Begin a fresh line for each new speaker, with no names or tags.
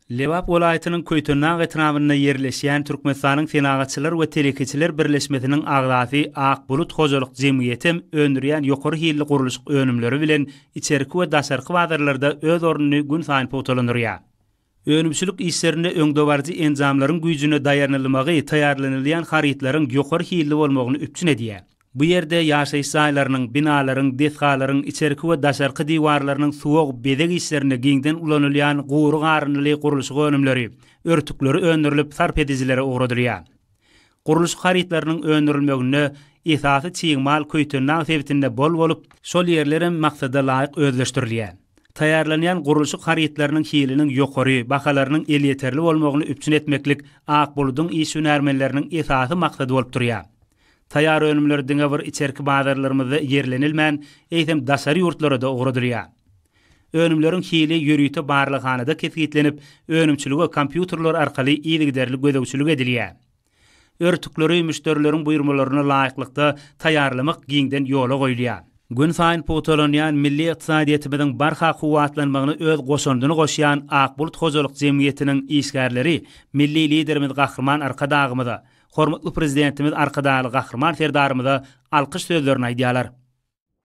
Lewap welaýatynyň Köýtürnag etrafynda ýerleşýän Türkmenistanyň Senagaçylar we Telekeçiler Birleşmesiniň agzasy Akbulut Hojalyk Jemgyýeti öndürýän ýokary hilli guruluş önümleri bilen içerki we daşarky bazarlarda öz ornuny gün saýyn potolandyrýar. Önümçülük işlerinde öňdebarjy enjamlaryň güýjüne daýarlanmagy taýýarlanylýan haritlaryň ýokary hilli bolmagyny üpçün edýär. Bu ýerde ýaşaýyş saýlarynyň, binalaryň, dethgalaryň, içerki we daşarky diwarlarynyň suwag bedeg işlerine giňden ulanylýan gowru garynly guruluş önümleri, örtükleri öndürilip sarp edicilere ugradylýar. Guruluş haritlarynyň öndürilmegine esasy çyýmal Köýtürnag sebitinde bol bolup, şol ýerleriň maksada laýyk özleşdirilýär. Taýýarlanýan guruluş haritlarynyň hiliniň ýokary, bahalarynyň el ýeterli bolmagyny üpçün etmeklik Akbulutyň iş hünärmenleriniň esasy maksady bolup durýar. Taýýar önümleri diňe bir içerki bazarlarymyzda ýerlenilmän, eýsem daşary ýurtlara da ugradylýar. Önümleriň hili ýörüýte barlyhanada kesgitlenip, önümçüligi kompýuterler arkaly ýygyderli gödegçilik edilýär. Örtükleri müşterileriň buýrmalaryna laýyklykda taýýarlamak giňden ýola goýulýar. Gün saýyn potolanýan milli ykdysadyýetimiziň barha kuwatlanmagyny öz goşandyny goşýan Akbulut Hojalyk Jemgyýetiniň işgärleri milli liderimiz Gahrman Arkadagymyza, hormatly prezidentimiz Arkadaly Gahrman Serdarymyza alkyş sözlerini aýdýarlar.